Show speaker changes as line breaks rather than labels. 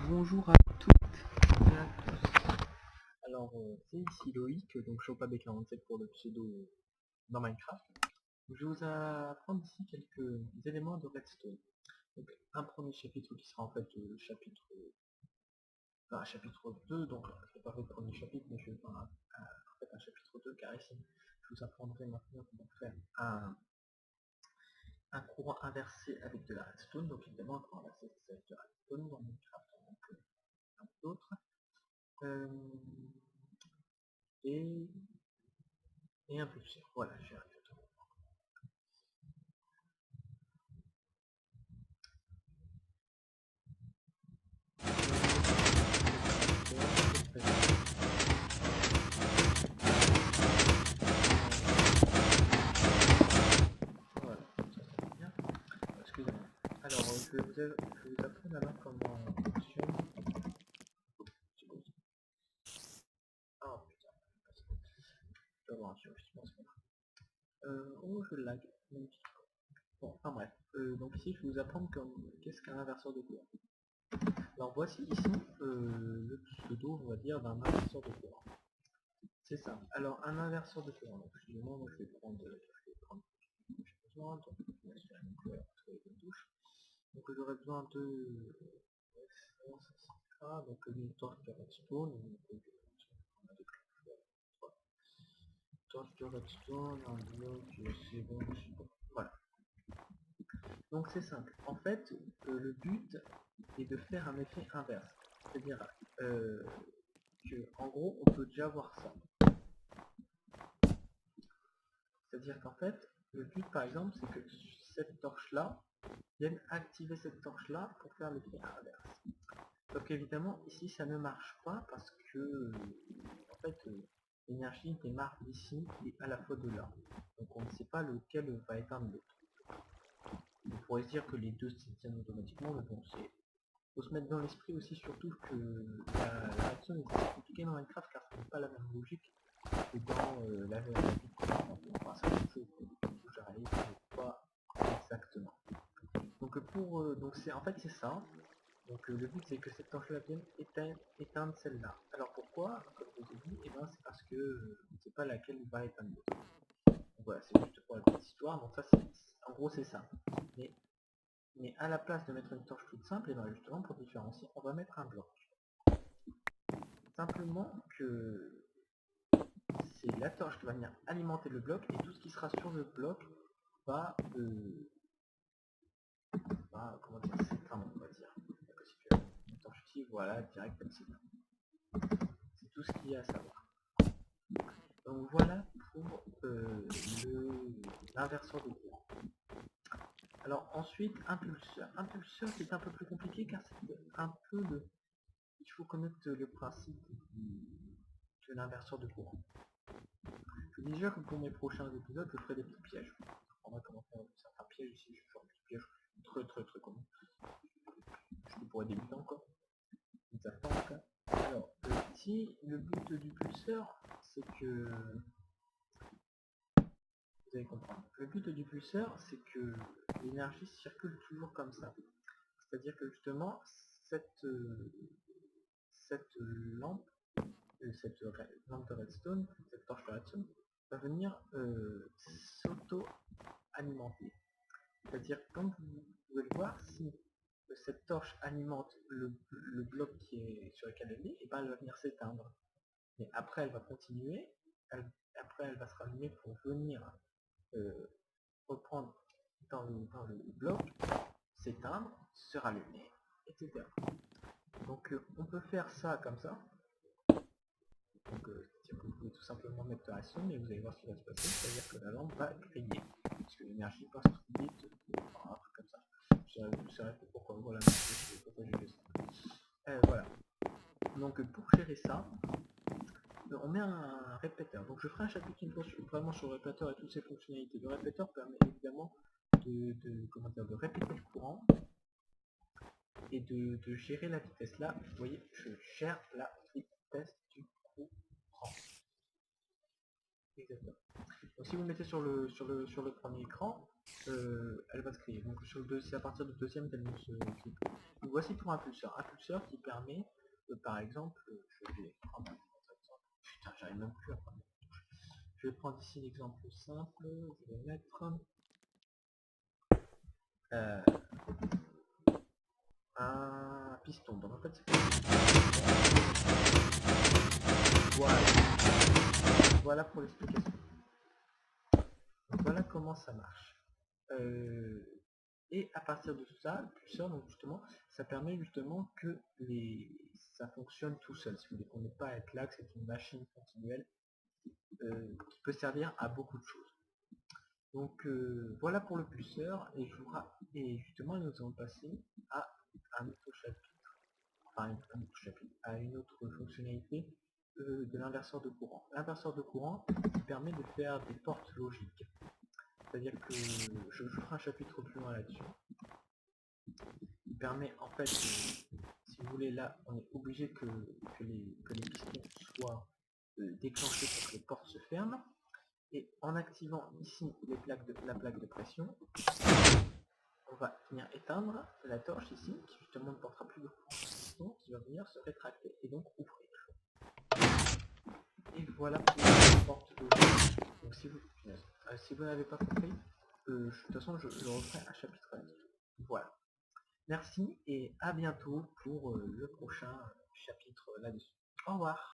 Bonjour à toutes et à tous. Alors, c'est ici Loïc, donc Chopabe47 pour le pseudo dans Minecraft. Je vais vous apprendre ici quelques éléments de Redstone. Donc, un premier chapitre qui sera en fait le chapitre 2, donc je n'ai pas fait le premier chapitre, mais je vais faire en fait un chapitre 2 car ici je vous apprendrai maintenant comment faire un courant inversé avec de la Redstone. Donc évidemment un courant inversé c'est avec de la Redstone dans Minecraft, donc un peu d'autres. Et, et un pulseur. Voilà, j'ai arrêté tout. Voilà, ça c'est bien. Excusez-moi. Alors, je vais vous apprendre alors comment fonctionne. Ah putain, je dois avoir un sur, je pense. Oh, je lag. Bon, enfin bref. Donc ici, je vais vous apprendre qu'est-ce qu'un inverseur de courant. Alors voici ici le pseudo, on va dire, d'un inverseur de courant. C'est ça. Alors un inverseur de courant. Donc excusez-moi, moi je vais prendre besoin, donc je vais faire une couleur entre les deux touches. Donc j'aurai besoin de donc une torche de redstone, torche de redstone, un bloc, c'est bon, voilà. Donc c'est simple. En fait, le but est de faire un effet inverse. C'est-à-dire que en gros on peut déjà voir ça. C'est-à-dire qu'en fait, le but par exemple c'est que cette torche là vienne activer cette torche là pour faire l'effet inverse. Donc évidemment ici ça ne marche pas parce que en fait l'énergie démarre d'ici et à la fois de là. Donc on ne sait pas lequel va éteindre l'autre. On pourrait se dire que les deux s'éteignent automatiquement, mais bon, c'est faut se mettre dans l'esprit aussi surtout que la réaction est assez compliquée dans Minecraft car ce n'est pas la même logique que dans la vie de Minecraft. Enfin, ça j'arrive pas exactement. Donc donc c'est en fait c'est ça. Donc le but c'est que cette torche là vienne éteindre celle-là. Alors pourquoi? Comme je vous ai dit, et ben c'est parce que on ne sait pas laquelle va éteindre l'autre. Donc voilà, c'est juste pour la petite histoire. Donc ça c'est en gros c'est ça. Mais à la place de mettre une torche toute simple, et ben justement pour différencier, on va mettre un bloc. Simplement que c'est la torche qui va venir alimenter le bloc et tout ce qui sera sur le bloc va comment dire, s'éteindre, on va dire. Donc, si tu as une torche ici, voilà, direct comme ça. C'est tout ce qu'il y a à savoir. Donc voilà pour l'inverseur de courant. Alors ensuite, impulseur. Impulseur c'est un peu plus compliqué car c'est un peu le... Il faut connaître le principe de l'inverseur de courant. Je dis déjà que pour mes prochains épisodes, je ferai des petits pièges. On va comment faire certains pièges ici, je vais faire des petits pièges très communs. Je pour les débutants quoi. Ils savent pas en cas. Alors, ici, le but du pulseur, c'est que... Vous allez comprendre. Le but du pulseur, c'est que l'énergie circule toujours comme ça. C'est-à-dire que justement, cette lampe, cette lampe de redstone, cette torche de redstone, va venir s'auto-alimenter. C'est-à-dire, comme vous pouvez le voir, si cette torche alimente le bloc sur lequel elle est, et ben elle va venir s'éteindre. Mais après, elle va continuer, après elle va se rallumer pour venir reprendre dans le bloc, s'éteindre, se rallumer, etc. Donc on peut faire ça comme ça. Donc vous pouvez tout simplement mettre la action et vous allez voir ce qui va se passer, c'est-à-dire que la lampe va griller, puisque l'énergie passe trop vite, enfin, un truc comme ça. Je sais pourquoi, voilà, pourquoi j'ai fait ça. Voilà. Donc pour gérer ça, on met un répéteur. Donc je ferai un chapitre une fois vraiment sur le répéteur et toutes ses fonctionnalités. Le répéteur permet évidemment de répéter le courant et de gérer la vitesse. Là, vous voyez, je gère la vitesse du courant. Exactement. Donc si vous le mettez sur le premier écran, elle va se créer. Donc c'est à partir du deuxième qu'elle nous se clique. Donc voici pour impulseur. Impulseur qui permet, par exemple, je vais prendre un exemple. Putain, j'arrive même plus à prendre. Je vais prendre ici l'exemple simple. Je vais mettre un piston. Donc en fait, voilà pour l'explication. Voilà comment ça marche. Et à partir de ça, le curseur, donc justement, ça permet justement que ça fonctionne tout seul. Si vous ne dépendez pas à être là, que c'est une machine continuelle qui peut servir à beaucoup de choses. Donc voilà pour le curseur, et justement nous allons passer à un autre chapitre, enfin un autre chapitre, à une autre fonctionnalité de l'inverseur de courant. L'inverseur de courant qui permet de faire des portes logiques. C'est-à-dire que je ferai un chapitre plus loin là-dessus. Il permet en fait, si vous voulez, là on est obligé que les pistons soient déclenchés pour que les portes se ferment. Et en activant ici la plaque de pression, on va venir éteindre la torche ici, qui justement ne portera plus de courant, qui va venir se rétracter et donc ouvrir. Et voilà pour la porte logique. Donc si vous n'avez pas compris, de toute façon je referai un chapitre là-dessus. Voilà. Merci et à bientôt pour le prochain chapitre là-dessus. Au revoir.